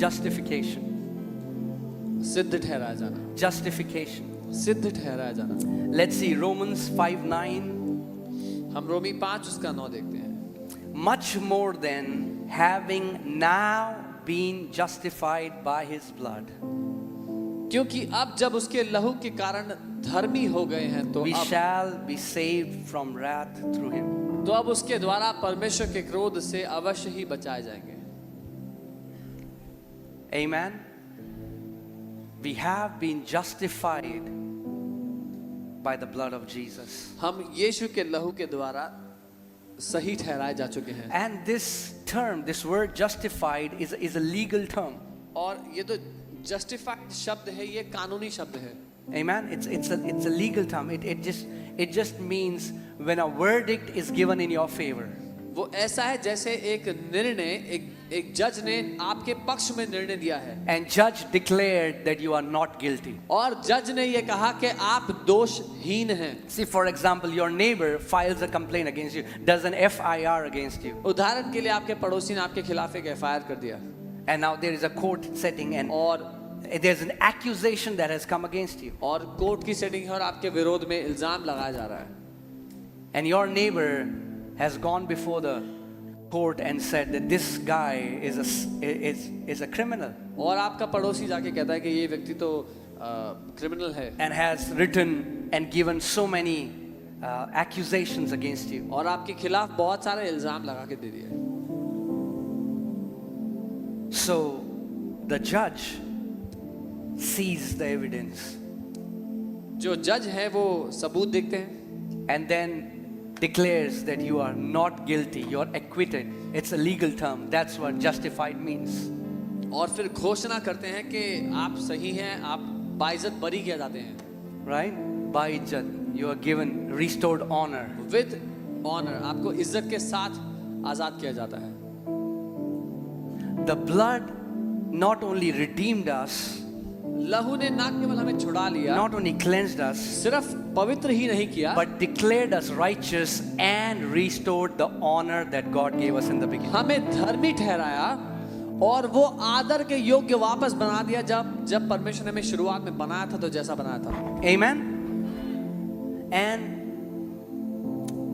justification. सिद्ध ठहराया जाना, Justification. सिद्ध ठहराया जाना। Let's see Romans 5:9. हम रोमी 5 उसका 9 देखते हैं। Much more than having now been justified by his blood, क्योंकि अब जब उसके लहू के कारण धर्मी हो गए हैं तो we shall be saved from wrath through him. अब उसके द्वारा परमेश्वर के क्रोध से अवश्य ही बचाए जाएंगे। Amen. We have been justified by the blood of Jesus. हम यीशु के लहू के द्वारा सही ठहराए जा चुके हैं। And this term, this word justified is a legal term. और ये तो justified शब्द है, ये कानूनी शब्द है। Amen. It's a legal term. It just means when a verdict is given in your favor. वो ऐसा है जैसे एक निर्णय, एक जज ने आपके पक्ष में निर्णय दिया है। And judge declared that you are not guilty. और जज ने ये कहा कि आप दोषहीन हैं। See, for example, your neighbor files a complaint against you, does an FIR against you. उदाहरण के लिए आपके पड़ोसी ने आपके खिलाफ एक FIR कर दिया। And now there is a court setting and और there's an accusation that has come against you. और कोर्ट की सेटिंग है और आपके विरोध में इल्जाम लगाया जा रहा है। And your neighbor has gone before the court and said that this guy is a criminal. और आपका पड़ोसी जाके कहता है कि ये व्यक्ति तो क्रिमिनल है। And has written and given so many accusations against you. और आपके खिलाफ बहुत सारे इल्जाम लगा के दे दिए। So the judge sees the evidence. जो जज है वो सबूत देखते हैं। And then declares that you are not guilty, you are acquitted. It's a legal term. That's what justified means. और फिर घोषणा करते हैं कि आप सही हैं, आप बाइज्जत बरी किए जाते हैं। Right? Baijat, you are given restored honor. With honor, आपको इज्जत के साथ आजाद किया जाता है। The blood not only redeemed us, लहू ने ना केवल हमें छुड़ा लिया, not only cleansed us, सिर्फ पवित्र ही नहीं किया, but declared us righteous and restored the honor that God gave us in the beginning. हमें धर्मी ठहराया और वो आदर के योग्य वापस बना दिया जब परमेश्वर ने हमें शुरुआत में बनाया था तो जैसा बनाया था। Amen. And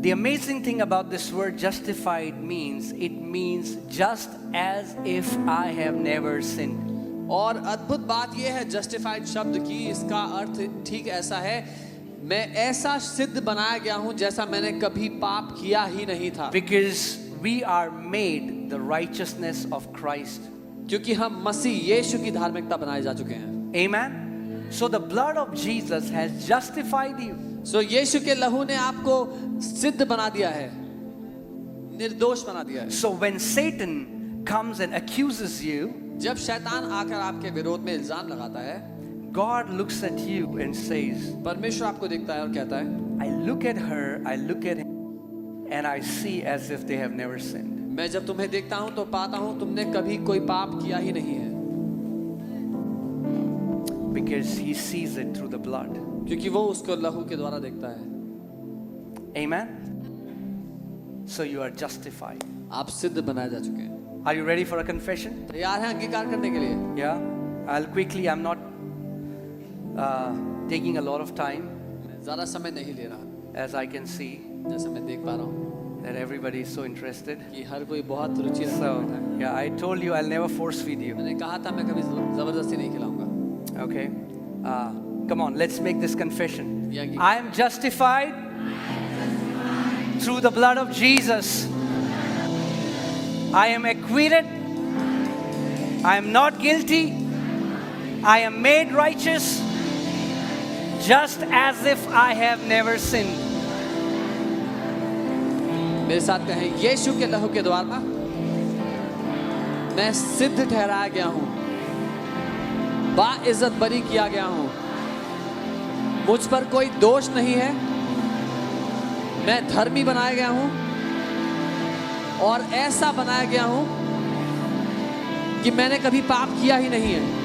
the amazing thing about this word justified means it means just as if I have never sinned. और अद्भुत बात यह है जस्टिफाइड शब्द की, इसका अर्थ ठीक ऐसा है, मैं ऐसा सिद्ध बनाया गया हूं जैसा मैंने कभी पाप किया ही नहीं था। Because we are made the righteousness of Christ. क्योंकि हम मसीह यीशु की धार्मिकता बनाए जा चुके हैं। Amen. So the blood of Jesus has justified you. सो यीशु के लहू ने आपको सिद्ध बना दिया है, निर्दोष बना दिया है। So when Satan comes and accuses you, जब शैतान आकर आपके विरोध में इल्जाम लगाता है, God looks at you and says, परमेश्वर आपको देखता है और कहता है, I look at her, I look at him, and I see as if they have never sinned. मैं जब तुम्हें देखता हूं तो पाता हूं तुमने कभी कोई पाप किया ही नहीं है। Because he sees it through the blood. क्योंकि वो उसको लहू के द्वारा देखता है। Amen. So you are justified. आप सिद्ध बनाए जा चुके हैं। Are you ready for a confession? तैयार हैं अंगीकार करने के लिए? Yeah. I'll quickly, I'm not taking a lot of time, ज़्यादा समय नहीं ले रहा, as I can see जैसे मैं देख पा रहा हूँ that everybody is so interested. कि हर कोई बहुत रुचि रखता So, है। yeah, I told you I'll never force feed you. मैंने कहा था मैं कभी जबरदस्ती नहीं खिलाऊंगा। Okay. Come on, let's make this confession. Yeah, I am justified through the blood of Jesus. I am acquitted. I am not guilty. I am made righteous just as if I have never sinned. मेरे साथ कहें, यीशु के लहू के द्वारा मैं सिद्ध ठहराया गया हूँ, बाइज्जत बरी किया गया हूँ, मुझ पर कोई दोष नहीं है, मैं धर्मी बनाया गया हूँ और ऐसा बनाया गया हूँ कि मैंने कभी पाप किया ही नहीं है।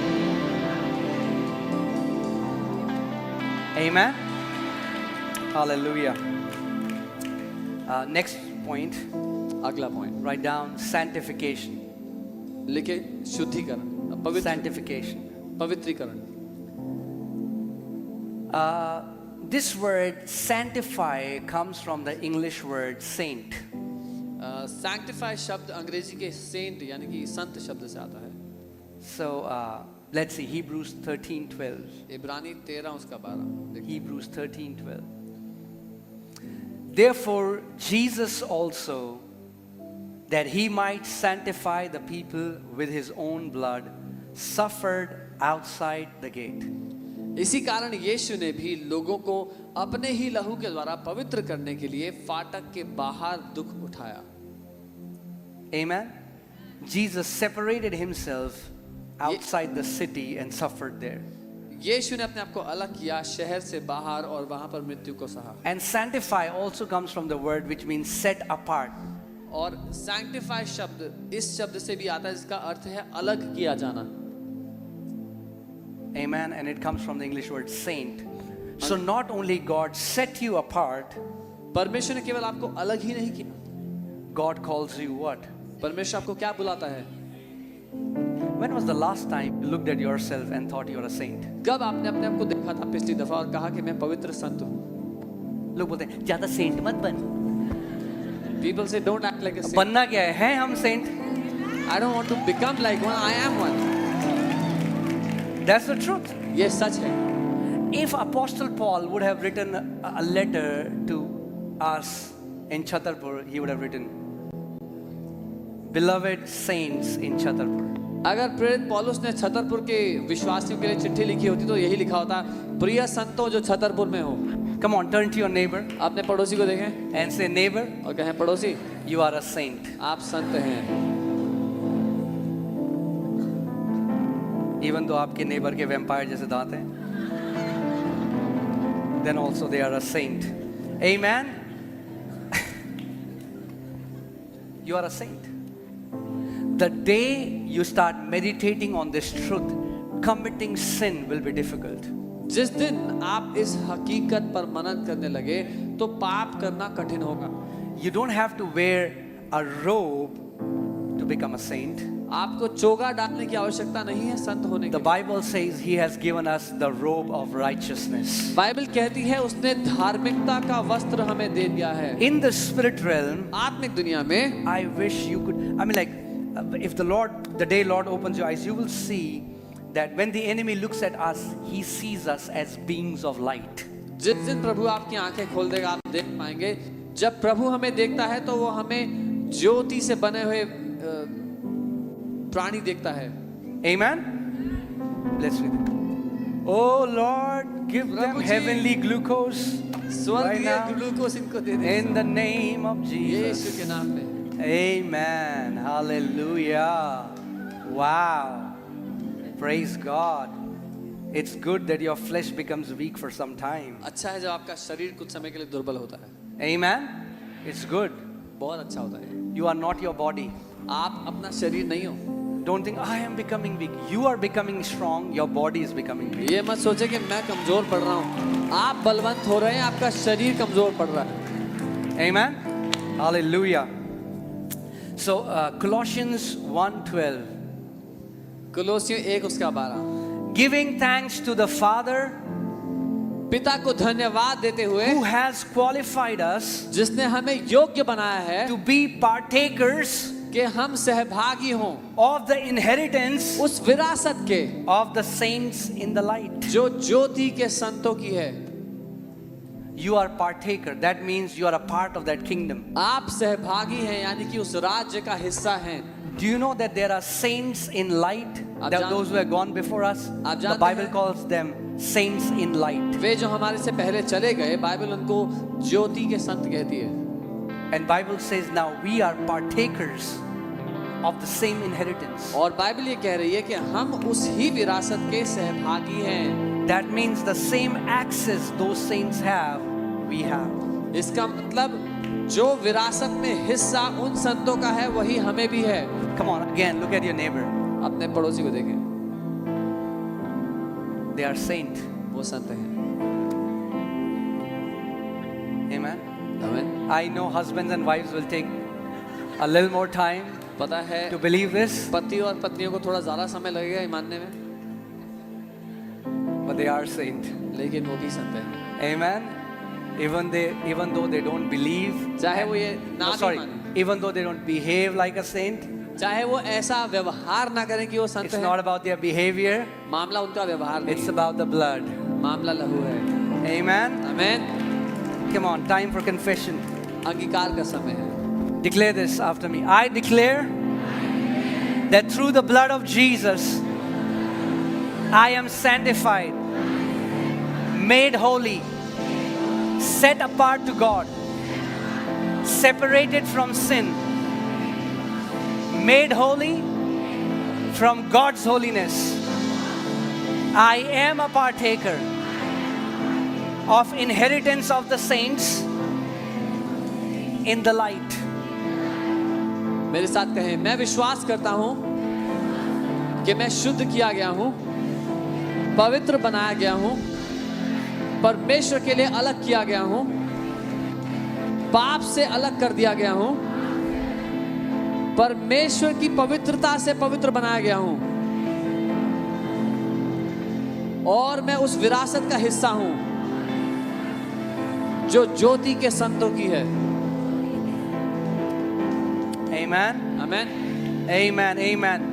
Amen. Hallelujah. Next point. अगला पॉइंट Write down sanctification. लिखे शुद्धिकरण। अब पवित्र sanctification. पवित्रीकरण. This word sanctify comes from the English word saint. Sanctify शब्द अंग्रेजी के सेंट यानी कि संत शब्द से आता है. So let's see, Hebrews 13:12. इब्रानी 13 उसका 12. Hebrews 13:12. Therefore Jesus also, that he might sanctify the people with his own blood, suffered outside the gate. इसी कारण यीशु ने भी लोगों को अपने ही लहू के द्वारा पवित्र करने के लिए फाटक के बाहर दुख उठाया. Amen. Jesus separated himself outside the city and suffered there. यीशु ने अपने आप को अलग किया शहर से बाहर और वहां पर मृत्यु को सहा. And sanctify also comes from the word which means set apart. और सैंक्टिफाई शब्द इस शब्द से भी आता है जिसका अर्थ है अलग किया जाना. Amen. And it comes from the English word saint. So not only God set you apart, परमेश्वर ने केवल आपको अलग ही नहीं किया. God calls you what? परमेश्वर आपको क्या बुलाता है? When was the last time you looked at yourself and thought you are a saint? कब आपने अपने आप को देखा था पिछली दफा और कहा कि मैं पवित्र संत हूँ? लोग बोलते हैं ज्यादा सेंट मत बन. People say don't act like a saint. बनना क्या है? हैं हम Saint? I don't want to become like one. I am one. That's the truth. ये सच है. If Apostle Paul would have written a letter to us in Chhatarpur, he would have written, "Beloved saints in Chhatarpur." अगर प्रेरित पौलुस ने छतरपुर के विश्वासियों के लिए चिट्ठी लिखी होती तो यही लिखा होता, प्रिय संतों जो छतरपुर में हो. Come on, turn to your neighbor अपने पड़ोसी को देखें and say, "Neighbor, और कहें पड़ोसी you are a saint." आप संत हैं. Even though आपके neighbor के vampire जैसे दांत हैं, then also they are a saint. Amen. You are a saint. The day you start meditating on this truth, committing sin will be difficult. जिस दिन आप इस हकीकत पर मनन करने लगे तो पाप करना कठिन होगा. You don't have to wear a robe to become a saint. आपको चोगा डालने की आवश्यकता नहीं है संत होने The के लिए. Bible says He has given us the robe of righteousness. Bible कहती है उसने धार्मिकता का वस्त्र हमें दे दिया है. In the spirit realm, आत्मिक दुनिया में I wish you could, I mean, like, if the day Lord opens your eyes, you will see that when the enemy looks at us, he sees us as beings of light. जिस दिन प्रभु आपकी आंखें खोल देगा आप देख पाएंगे. जब प्रभु हमें देखता है तो वो हमें ज्योति से बने हुए प्राणी देखता है. Amen. Let's read it. Oh Lord, give them Prabhu ji, heavenly glucose स्वर्गीय right now ग्लूकोस इनको दे दे in the name of Yeshu Jesus. के नाम में. Amen. Hallelujah. Wow. Praise God. It's good that your flesh becomes weak for some time. अच्छा है जब आपका शरीर कुछ समय के लिए दुर्बल होता है. Amen. It's good. बहुत अच्छा होता है. You are not your body. आप अपना शरीर नहीं हो. Don't think I am becoming weak. You are becoming strong. Your body is becoming weak. ये मत सोचे कि मैं कमजोर पड़ रहा हूँ. आप बलवंत हो रहे हैं. आपका शरीर कमजोर पड़ रहा है. Amen. Hallelujah. So Colossians 1:12. कुलोसियों 1 उसका 12. Giving thanks to the Father पिता को धन्यवाद देते हुए who has qualified us जिसने हमें योग्य बनाया है to be partakers कि हम सहभागी हों of the inheritance उस विरासत के of the saints in the light. जो ज्योति के संतों की है. You are partaker. That means you are a part of that kingdom. आप सहभागी हैं यानी कि उस राज्य का हिस्सा हैं. Do you know that there are saints in light? That those who have gone before us, the Bible calls them saints in light. वे जो हमारे से पहले चले गए बाइबल उनको ज्योति के संत कहती है. And Bible says now we are partakers of the same inheritance. और बाइबल ये कह रही है कि हम उस ही विरासत के सहभागी हैं. That means the same access those saints have, we have. इसका मतलब जो विरासत में हिस्सा उन संतों का है वही हमें भी है. Come on, again, look at your neighbor. अपने पड़ोसी को देखें. They are saint. वो संत हैं. Amen. आमीन. I know husbands and wives will take a little more time. पता है to believe this, पति और पत्नियों को थोड़ा ज्यादा समय लगेगा ये मानने में, but they are saints. लेकिन वो भी संत है। Amen. Even though they don't believe, चाहे वो ये ना no, भी sorry, माने, even though they don't behave like a saint, चाहे वो ऐसा व्यवहार ना करें कि वो संत it's है, not about their behavior, मामला उनका व्यवहार it's नहीं, about the blood. मामला लहू है। Amen. Amen. Come on, time for confession. अंगीकार का समय है। Declare this after me. I declare that through the blood of Jesus, I am sanctified, made holy, set apart to God, separated from sin, made holy from God's holiness. I am a partaker of inheritance of the saints in the light. मेरे साथ कहें, मैं विश्वास करता हूं कि मैं शुद्ध किया गया हूं, पवित्र बनाया गया हूं, परमेश्वर के लिए अलग किया गया हूं, पाप से अलग कर दिया गया हूं, परमेश्वर की पवित्रता से पवित्र बनाया गया हूं, और मैं उस विरासत का हिस्सा हूं जो ज्योति के संतों की है। Amen. आमेन। Amen. Amen.